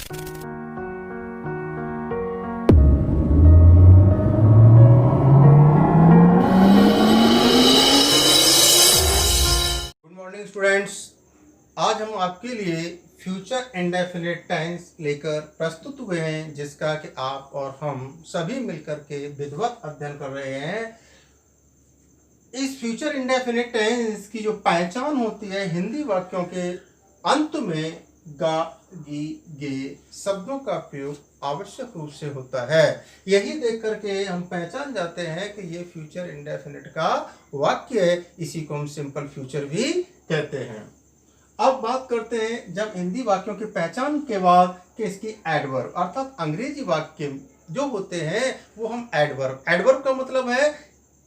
Good morning students, आज हम आपके लिए फ्यूचर इंडेफिनिट टेंस लेकर प्रस्तुत हुए हैं, जिसका कि आप और हम सभी मिलकर के विधिवत अध्ययन कर रहे हैं। इस फ्यूचर इंडेफिनिट टेंस की जो पहचान होती है, हिंदी वाक्यों के अंत में गा गी गे शब्दों का प्रयोग आवश्यक रूप से होता है। यही देख करके हम पहचान जाते हैं कि ये फ्यूचर इंडेफिनिट का वाक्य है। इसी को हम सिंपल फ्यूचर भी कहते हैं। अब बात करते हैं जब हिंदी वाक्यों की पहचान के बाद कि इसकी एडवर्ब अर्थात अंग्रेजी वाक्य जो होते हैं वो हम एडवर्ब का मतलब है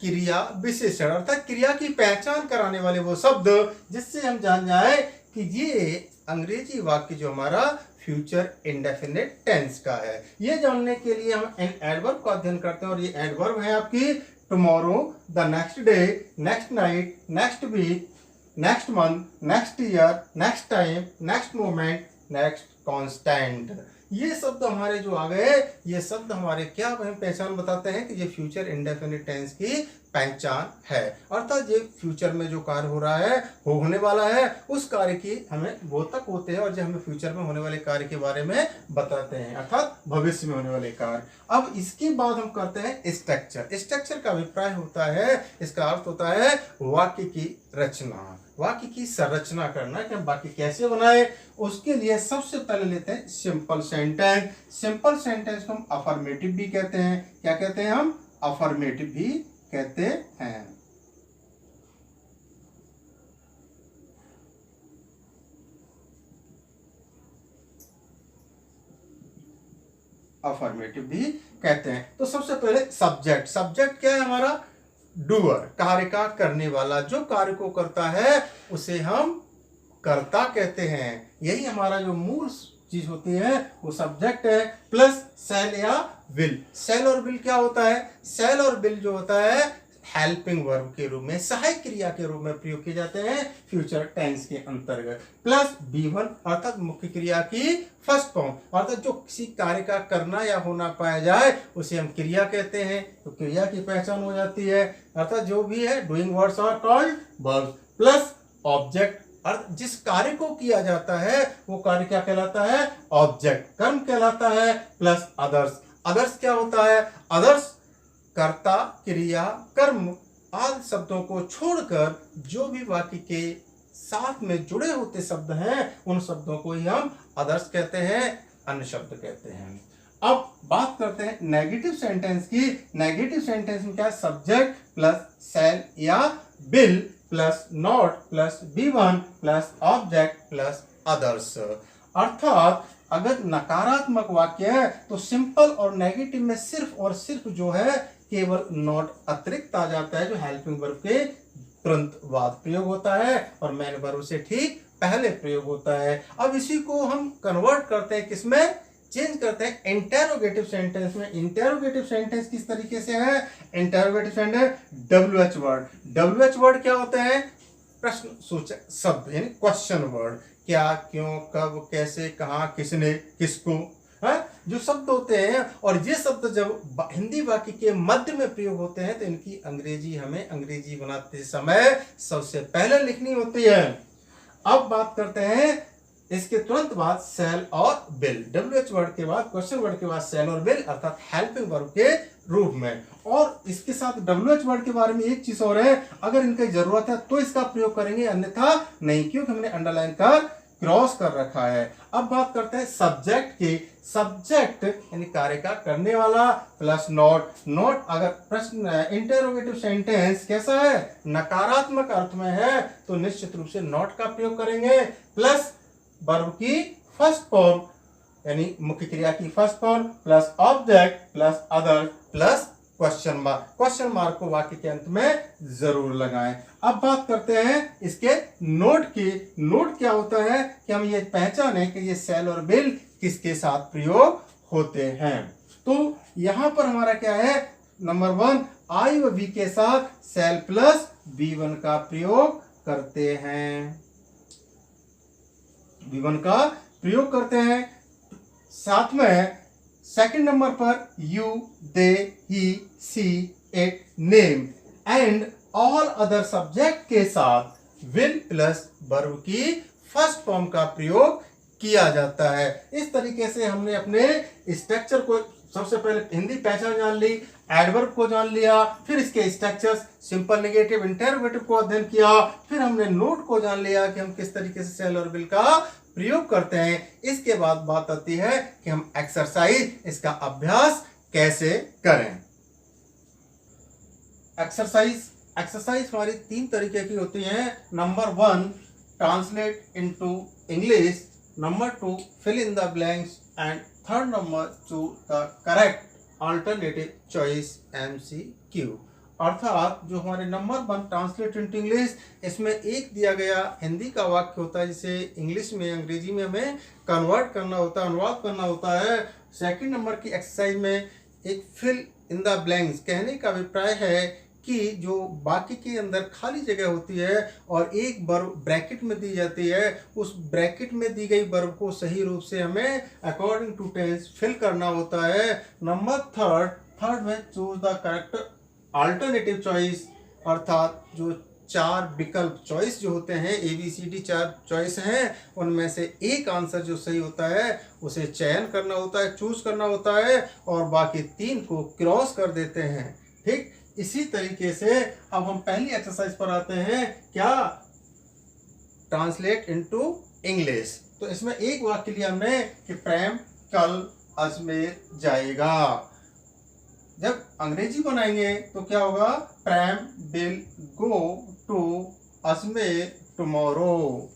क्रिया विशेषण, अर्थात क्रिया की पहचान कराने वाले वो शब्द जिससे हम जान जाए कि ये अंग्रेजी वाक्य जो हमारा फ्यूचर इंडेफिनिट टेंस का है। ये जानने के लिए हम इन एडवर्ब का अध्ययन करते हैं और ये एडवर्ब है आपकी tomorrow, the next day, next night, next week, next month, next year, next time, next moment, next constant. ये शब्द हमारे जो आ गए, ये शब्द हमारे क्या हमें पहचान बताते हैं कि ये फ्यूचर इंडेफिनिट टेंस की पहचान है। अर्थात ये फ्यूचर में जो कार्य हो रहा है, होने वाला है, उस कार्य की हमें बोधक होते हैं और जो हमें फ्यूचर में होने वाले कार्य के बारे में बताते हैं, अर्थात भविष्य में होने वाले कार्य। अब इसके बाद हम करते हैं स्ट्रक्चर। स्ट्रक्चर का अभिप्राय होता है, इसका अर्थ होता है वाक्य की रचना, वाक्य की संरचना करना कि हम वाक्य कैसे बनाए। उसके लिए सबसे पहले लेते हैं सिंपल सेंटेंस। सिंपल सेंटेंस को हम अफर्मेटिव भी कहते हैं। क्या कहते हैं हम? अफर्मेटिव भी कहते हैं। अफर्मेटिव भी कहते हैं। तो सबसे पहले सब्जेक्ट। सब्जेक्ट क्या है हमारा? डूअर, कार्य का करने वाला। जो कार्य को करता है उसे हम कर्ता कहते हैं। यही हमारा जो मूल चीज होती है वो सब्जेक्ट है। प्लस शैल या विल। शैल और विल क्या होता है? शैल और विल जो होता है हेल्पिंग वर्ब के रूप में, सहायक क्रिया के रूप में प्रयोग किए जाते हैं फ्यूचर टेंस के अंतर्गत। प्लस B1 अर्थात मुख्य क्रिया की फर्स्ट फॉर्म, अर्थात जो किसी कार्य का करना या होना पाया जाए उसे हम क्रिया कहते हैं। तो क्रिया की पहचान हो जाती है, अर्थात जो भी है doing words are called verbs. Plus object, अर्थ जिस कार्य को किया जाता है वो कार्य क्या कहलाता है? ऑब्जेक्ट, कर्म कहलाता है। Plus others. अदर्स क्या होता है? अदर्स कर्ता, क्रिया, कर्म आदि शब्दों को छोड़कर जो भी वाक्य के साथ में जुड़े होते शब्द हैं उन शब्दों को ही हम अदर्स कहते हैं, अन्य शब्द कहते हैं। अब बात करते हैं नेगेटिव सेंटेंस की। नेगेटिव सेंटेंस में क्या है? सब्जेक्ट प्लस शैल या will plus not plus B1 plus object plus others. अर्थात अगर नकारात्मक वाक्य है तो सिंपल और नेगेटिव में सिर्फ और सिर्फ जो है केवल नॉट अतिरिक्त आ जाता है, जो हेल्पिंग वर्ब के तुरंत बाद प्रयोग होता है और मेन वर्ब से ठीक पहले प्रयोग होता है। अब इसी को हम कन्वर्ट करते हैं, किसमें चेंज करते हैं? इंटेरोगेटिव सेंटेंस में। इंटेरोगेटिव सेंटेंस किस तरीके से है? Interrogative sentence WH word. WH word क्या होते हैं? प्रश्न सूचक शब्द, यानी क्वेश्चन वर्ड। क्या, क्यों, कब, कैसे, कहाँ, किसने, किसको, है जो शब्द होते हैं। और ये शब्द जब हिंदी वाक्य के मध्य में प्रयोग होते हैं तो इनकी अंग्रेजी हमें अंग्रेजी बनाते समय सबसे पहले लिखनी होती है। अब बात करते हैं इसके तुरंत बाद शैल और विल। WH वर्ड के बाद, क्वेश्चन वर्ड के बाद शैल और विल अर्थात हेल्पिंग वर्ब के रूप में। और इसके साथ WH वर्ड के बारे में एक चीज और है, अगर इनकी जरूरत है तो इसका प्रयोग करेंगे, अन्यथा नहीं, क्योंकि हमने अंडरलाइन कर क्रॉस कर रखा है। अब बात करते हैं सब्जेक्ट की। सब्जेक्ट यानी कार्य का करने वाला प्लस नॉट। नॉट अगर प्रश्न इंटेरोगेटिव सेंटेंस कैसा है? नकारात्मक अर्थ में है तो निश्चित रूप से नॉट का प्रयोग करेंगे। प्लस वर्ब की फर्स्ट फॉर्म यानी मुख्य क्रिया की first form plus object plus other plus question mark. Question mark को वाक्य के अंत में जरूर लगाएं। अब बात करते हैं इसके नोट की। नोट क्या होता है कि हम ये पहचाने कि ये शैल और विल किसके साथ प्रयोग होते हैं। तो यहां पर हमारा क्या है? नंबर 1 आई व वी के साथ शैल प्लस B1 का प्रयोग करते हैं। B1 का प्रयोग करते हैं। साथ में सेकंड नंबर पर you, they, he, she, it, name and all other subject के साथ विल प्लस वर्ब की फर्स्ट फॉर्म का प्रयोग किया जाता है। इस तरीके से हमने अपने स्ट्रक्चर को सबसे पहले हिंदी पहचान जान ली, एडवर्ब को जान लिया, फिर इसके स्ट्रक्चर्स सिंपल, नेगेटिव, इंटरोगेटिव को अध्ययन किया, फिर हमने नोट को जान लिया कि हम किस तरीके से सेल और विल का प्रयोग करते हैं। इसके बाद बात आती है कि हम एक्सरसाइज, इसका अभ्यास कैसे करें। एक्सरसाइज हमारी 3 तरीके की होती हैं। Number 1 translate into English, number 2 fill in the blanks and third number choose the correct alternative choice MCQ। अर्थात जो हमारे नंबर 1 ट्रांसलेट इनटू इंग्लिश, इसमें एक दिया गया हिंदी का वाक्य होता है जिसे इंग्लिश में, अंग्रेजी में हमें कन्वर्ट करना होता है, अनुवाद करना होता है। सेकंड नंबर की एक्सरसाइज में एक फिल इन द ब्लैंक्स, कहने का अभिप्राय है कि जो बाकी के अंदर खाली जगह होती है और एक वर्ब ब्रैकेट में दी जाती है, उस ब्रैकेट में दी गई वर्ब को सही रूप से हमें अकॉर्डिंग टू टेंस फिल करना होता है। नंबर थर्ड में choose the correct alternative choice, अर्थात जो 4 विकल्प चॉइस जो होते हैं, ABCD 4 चॉइस हैं, उनमें से एक आंसर जो सही होता है उसे चयन करना होता है, चूज करना होता है और बाकी 3 को क्रॉस कर देते हैं। ठीक इसी तरीके से अब हम पहली एक्सरसाइज पर आते हैं, क्या, ट्रांसलेट इनटू इंग्लिश। तो इसमें एक वाक्य लिया हमने कि प्रेम कल अजमेर जाएगा। जब अंग्रेजी बनाएंगे तो क्या होगा, Prem will go to Ajmer tomorrow.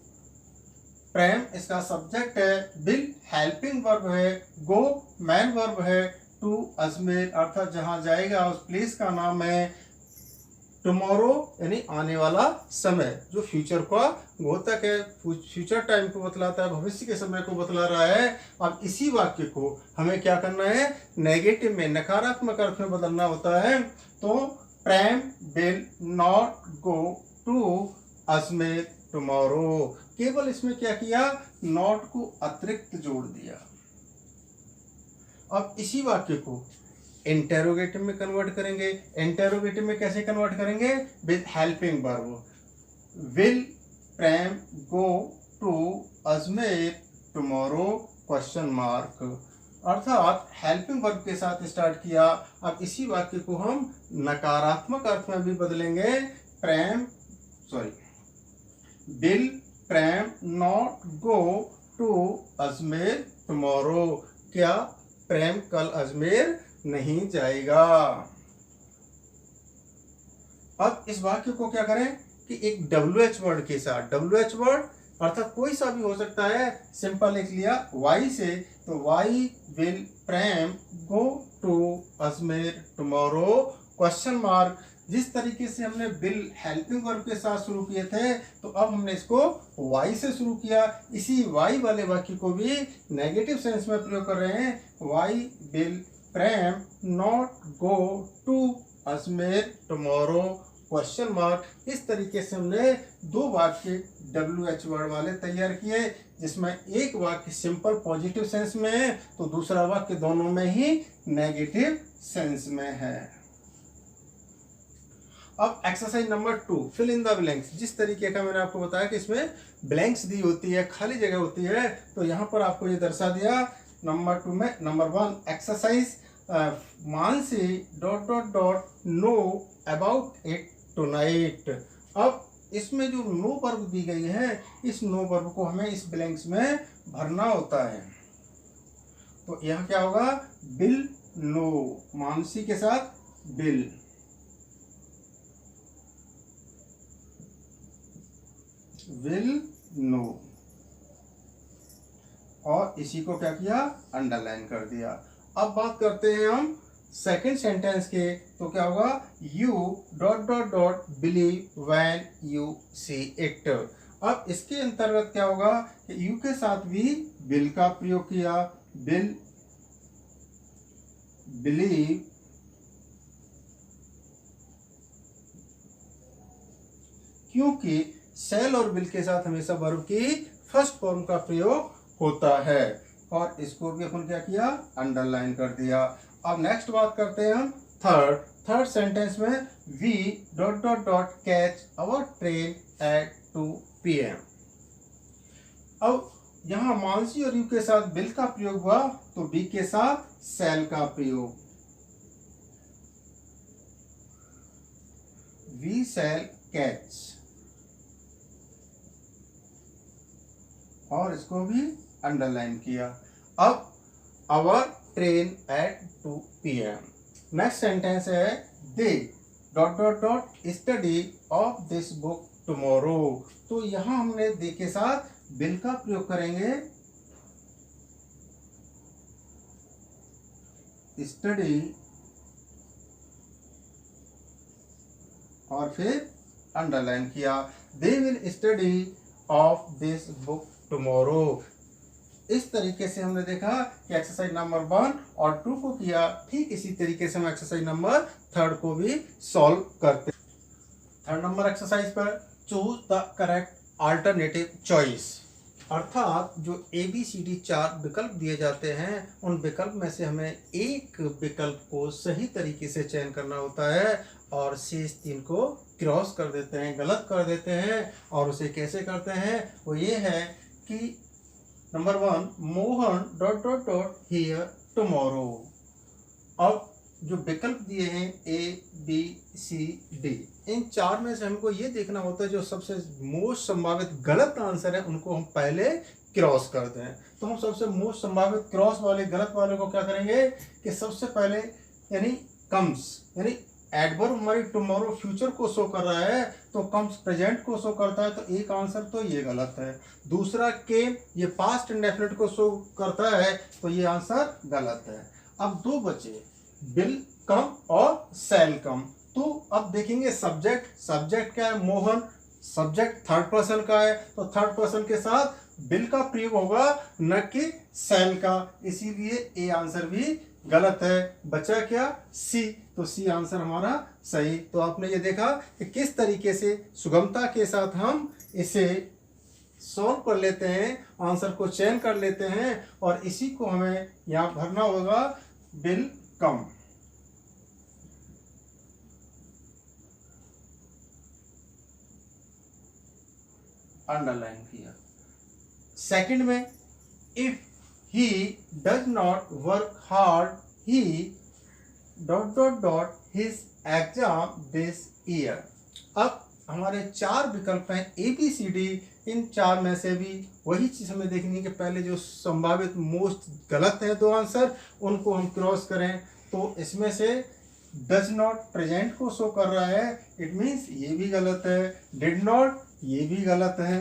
Prem इसका सब्जेक्ट है, विल हेल्पिंग वर्ब है, गो मैन वर्ब है, टू अजमेर अर्थात जहां जाएगा उस प्लेस का नाम है, टुमारो यानी आने वाला समय, जो फ्यूचर का घोतक है, फ्यूचर टाइम को बतलाता है, भविष्य के समय को बतला रहा है। अब इसी वाक्य को हमें क्या करना है, नेगेटिव में, नकारात्मक अर्थ में बदलना होता है। तो Prem will not go to Ajmer tomorrow, केवल इसमें क्या किया, नॉट को अतिरिक्त जोड़ दिया। अब इसी वाक्य को इंटेरोगेटिव में कन्वर्ट करेंगे। इंटेरोगेटिव में कैसे कन्वर्ट करेंगे, with helping verb, will Prem go to Ajmer tomorrow question mark, अर्थात हेल्पिंग वर्ब के साथ स्टार्ट किया। अब इसी वाक्य को हम नकारात्मक अर्थ में भी बदलेंगे, will Prem not go to Ajmer tomorrow, क्या प्रेम कल अजमेर नहीं जाएगा। अब इस वाक्य को क्या करें कि एक WH वर्ड के साथ, WH वर्ड अर्थात कोई सा भी हो सकता है, सिंपल लिख लिया वाई से, तो why will Prem go to Ajmer tomorrow question mark. जिस तरीके से हमने विल हेल्पिंग वर्ब के साथ शुरू किए थे, तो अब हमने इसको वाई से शुरू किया। इसी वाई वाले वाक्य को भी नेगेटिव सेंस में प्रयोग कर रहे हैं, why will Prem not go to Ajmer tomorrow question mark. इस तरीके से हमने 2 वाक्य WH वर्ड वाले तैयार किए, जिसमें एक वाक्य सिंपल पॉजिटिव सेंस में है तो दूसरा वाक्य दोनों में ही नेगेटिव सेंस में है। अब exercise number 2 fill in the blanks. जिस तरीके का मैंने आपको बताया कि इसमें ब्लैंक्स दी होती है, खाली जगह होती है, तो यहाँ पर आपको ये दर्शा दिया नंबर 2 में। Number 1 exercise, Mansi ... know about it tonight. अब इसमें जो नो वर्ब दी गई है, इस नो वर्ब को हमें इस ब्लैंक्स में भरना होता है। तो यहाँ क्या होगा, विल नो, मानसी के साथ विल, विल नो, और इसी को क्या किया, अंडरलाइन कर दिया। अब बात करते हैं हम सेकंड सेंटेंस के, तो क्या होगा, you ... believe when you see it. अब इसके अंतर्गत क्या होगा कि यू के साथ भी विल का प्रयोग किया, विल बिलीव क्योंकि सेल और विल के साथ हमेशा वर्ब की फर्स्ट फॉर्म का प्रयोग होता है। और इसको भी अपन क्या किया, अंडरलाइन कर दिया। अब नेक्स्ट बात करते हैं हम थर्ड सेंटेंस में, we dot dot dot catch our train at 2 PM। अब यहाँ मानसी और यू के साथ बिल का प्रयोग हुआ, तो बी के साथ सेल का प्रयोग, वी सेल कैच, और इसको भी अंडरलाइन किया। अब our train at 2 PM। Next sentence है, they dot dot dot study of this book tomorrow. तो यहां हमने दे के साथ बिल का प्रयोग करेंगे, स्टडी और फिर अंडरलाइन किया, they will study of this book tomorrow. इस तरीके से हमने देखा कि एक्सरसाइज नंबर 1 और 2 को किया, ठीक इसी तरीके से हम एक्सरसाइज नंबर 3 को भी सॉल्व करते। 3rd नंबर एक्सरसाइज पर, choose the correct alternative choice, अर्थात जो ABCD 4 विकल्प दिए जाते हैं, उन विकल्प में से हमें एक विकल्प को सही तरीके से चयन करना होता है और शेष 3 को क्रॉस कर देते हैं, गलत कर देते हैं। और उसे कैसे करते हैं, वो ये है कि number 1, Mohan dot dot dot here tomorrow. अब जो विकल्प दिए हैं ABCD, इन 4 में से हमको ये देखना होता है जो सबसे मोस्ट संभावित गलत आंसर है उनको हम पहले क्रॉस कर दें। तो हम सबसे मोस्ट संभावित क्रॉस वाले गलत वाले को क्या करेंगे कि सबसे पहले यानी कम्स, यानी एडवर्ब हमारी टुमारो फ्यूचर को शो कर रहा है, तो कम्स प्रेजेंट को शो करता है, तो एक आंसर तो ये गलत है। दूसरा केम, ये पास्ट इंडेफिनिट को शो करता है, तो ये आंसर गलत है। अब 2 बचे, बिल कम और सेल कम। तो अब देखेंगे सब्जेक्ट क्या है, मोहन, सब्जेक्ट 3rd पर्सन का है, तो 3rd पर्सन के साथ बिल का प्रयोग होगा, न कि सेल का, इसीलिए ए आंसर भी गलत है। बचा क्या, सी, तो सी आंसर हमारा सही। तो आपने ये देखा कि किस तरीके से सुगमता के साथ हम इसे सॉल्व कर लेते हैं, आंसर को चयन कर लेते हैं, और इसी को हमें यहाँ भरना होगा, बिल कम। अंडरलाइन किया। सेकंड में, if he does not work hard, he dot dot dot his exam this year। अब हमारे 4 विकल्प हैं ABCD, इन 4 में से भी वही चीज़ हमें देखनी है कि पहले जो संभावित मोस्ट गलत है 2 आंसर, उनको हम क्रॉस करें। तो इसमें से डज नॉट प्रेजेंट को शो कर रहा है, इट मीन्स ये भी गलत है। डिड नॉट, ये भी गलत है।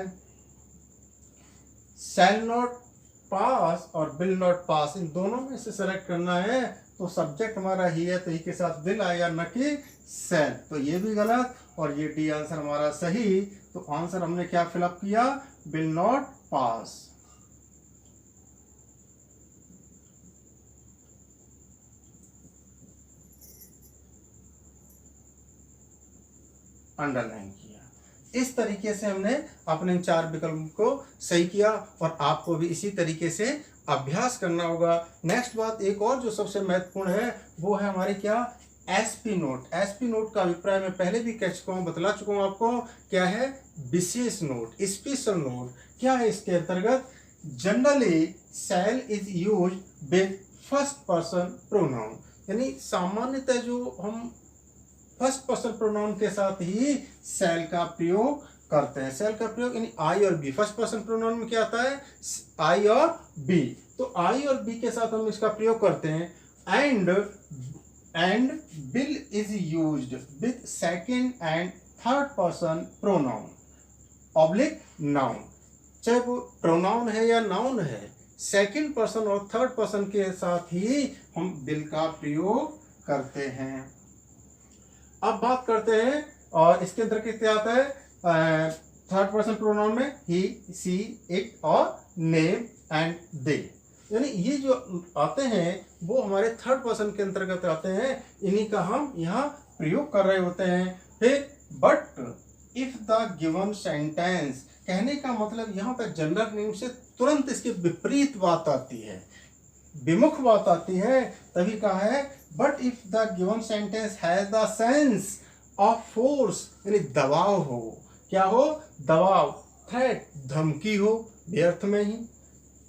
शैल नॉट पास और विल नॉट पास, इन दोनों में से सेलेक्ट करना है। तो सब्जेक्ट हमारा ही है, तो ही के साथ विल आएगा, न कि शैल, तो ये भी गलत, और ये डी आंसर हमारा सही। तो आंसर हमने क्या फिलअप किया, विल नॉट पास। अंडरलाइन किया। इस तरीके से हमने अपने 4 विकल्पों को सही किया, और आपको भी इसी तरीके से अभ्यास करना होगा। नेक्स्ट बात एक और जो सबसे महत्वपूर्ण है, वो है हमारे क्या, एसपी नोट। एसपी नोट का अभिप्राय मैं पहले भी कह चुका हूँ, बतला चुका हूँ आपको, क्या है, विशेष नोट, स्पेशल नोट। क्या है इसके अंतर्गत, generally shall is use with first person pronoun, यानी सामान्यतः जो हम फर्स्ट पर्सन प्रोनाउन के साथ ही शैल का प्रयोग करते हैं। शैल का प्रयोग यानी आई और बी, फर्स्ट पर्सन प्रोनाउन में क्या आता है, आई और बी, तो आई और बी के साथ हम इसका प्रयोग करते हैं। And bill is used with second and third person pronoun oblique noun, चाहे वो प्रोनाउन है या नाउन है, सेकंड पर्सन और थर्ड पर्सन के साथ ही हम बिल का प्रयोग करते हैं। अब बात करते हैं, और इसके अंतर्गत क्या आता है, थर्ड पर्सन प्रोनाउन में ही, सी, इट और नेम एंड दे, यानी ये जो आते हैं वो हमारे थर्ड पर्सन के अंतर्गत आते हैं, इन्हीं का हम यहाँ प्रयोग कर रहे होते हैं। फिर but if the given sentence, कहने का मतलब यहाँ पर जनरल नेम से तुरंत इसके विपरीत बात आती है, विमुख बात आती है, तभी कहा है but if the given sentence has the sense of force, यानी दबाव हो, क्या हो, दबाव, थ्रेट, धमकी हो, व्यर्थ में ही,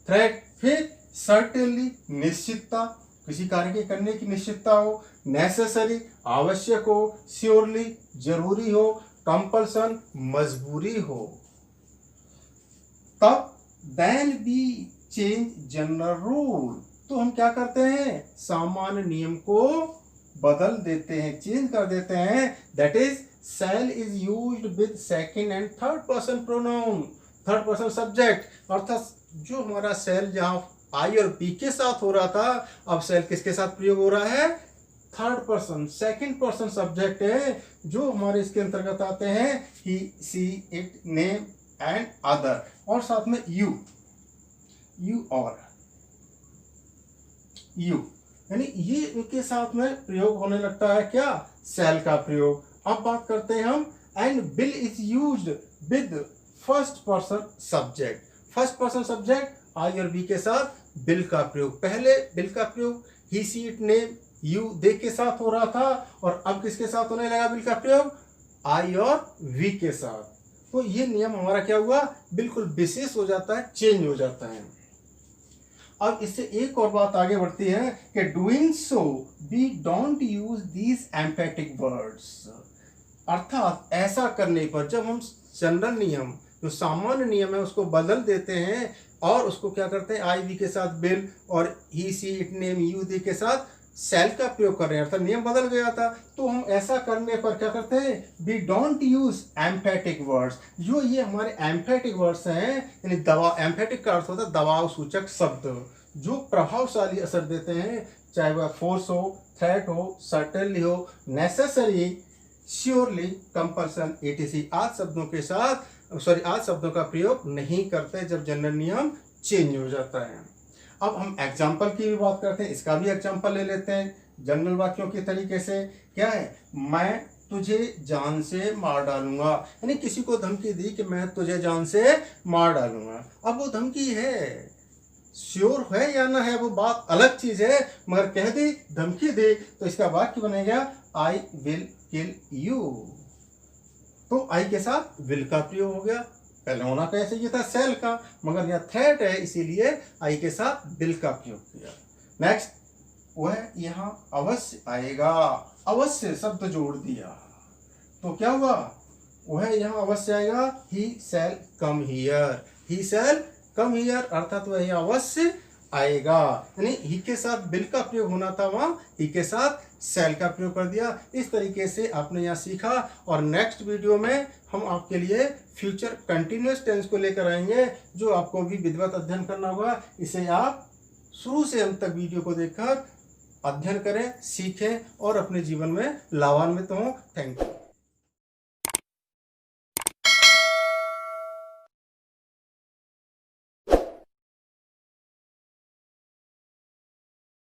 थ्रेट, फिर सर्टेनली, निश्चितता, किसी कार्य के करने की निश्चितता हो, नेसेसरी, आवश्यक हो, श्योरली, जरूरी हो, कंपल्सन, मजबूरी हो, तब then be change general rule, तो हम क्या करते हैं, सामान्य नियम को बदल देते हैं, चेंज कर देते हैं। That is shell is used with second and third person pronoun, third person subject, अर्थात जो हमारा शैल जहाँ आई और बी के साथ हो रहा था, अब शैल किसके साथ प्रयोग हो रहा है, third person, second person subject है, जो हमारे इसके अंतर्गत आते हैं ही, she, it, name and other, और साथ में यू, और यू, यानी ये इनके साथ में प्रयोग होने लगता है, क्या, शैल का प्रयोग। अब बात करते हैं हम, and bill is used with first person subject, first person subject I और बी के साथ बिल का प्रयोग, पहले बिल का प्रयोग ही, सी, इट, नेम, यू, दे के साथ हो रहा था, और अब किसके साथ होने लगा बिल का प्रयोग, आई और वी के साथ। तो ये नियम हमारा क्या हुआ, बिल्कुल विशेष हो जाता है, चेंज हो जाता है। अब इससे एक और बात आगे बढ़ती है कि doing so we don't use these emphatic words, अर्थात ऐसा करने पर जब हम जनरल नियम, जो सामान्य नियम है, उसको बदल देते हैं और उसको क्या करते हैं, आई, वी के साथ बिल और ही, सी, इट, नेम, यू, दे के साथ शैल का प्रयोग कर रहे हैं, अर्थात नियम बदल गया था, तो हम ऐसा करने पर क्या करते हैं, we don't use emphatic words, जो ये हमारे एम्फेटिक वर्ड्स हैं, यानी दबाव, एम्फेटिक का अर्थ होता है दबाव सूचक शब्द, जो प्रभावशाली असर देते हैं, चाहे वह फोर्स हो, थ्रेट हो, सर्टेनली हो, नेसेसरी, श्योरली, कंपल्सन, एटीसी, आज शब्दों के साथ, आज शब्दों का प्रयोग नहीं करते जब जनरल नियम चेंज हो जाता है। अब हम एग्जाम्पल की भी बात करते हैं, इसका भी एग्जाम्पल ले लेते हैं जनरल वाक्यों के तरीके से। क्या है, मैं तुझे जान से मार डालूंगा, यानी किसी को धमकी दी कि मैं तुझे जान से मार डालूंगा। अब वो धमकी है, श्योर है या ना है वो बात अलग चीज है, मगर कह दी, धमकी दे, तो इसका वाक्य बनेगा आई विल किल यू, तो आई के साथ विल का प्रयोग हो गया, पहले होना कैसे ये था सेल का, मगर यह थ्रेट है इसीलिए आई के साथ बिल का प्रयोग किया। नेक्स्ट, वह यहाँ अवश्य आएगा, अवश्य शब्द जोड़ दिया, तो क्या हुआ, वह यहाँ अवश्य आएगा, ही शैल come here, he shell come here, अर्थात वह यहाँ अवश्य आएगा, यानी ही के साथ बिल का प्रयोग होना था, वहाँ ही के साथ शैल का प्रयोग कर दिया। इस तरीके से आपने यहाँ सीखा, और नेक्स्ट वीडियो में हम आपके लिए फ्यूचर कंटिन्यूअस टेंस को लेकर आएंगे, जो आपको भी विधिवत अध्ययन करना होगा। इसे आप शुरू से अंत तक वीडियो को देखकर अध्ययन करें, सीखें और अपने जीवन में लाभान्वित हों। Thank you.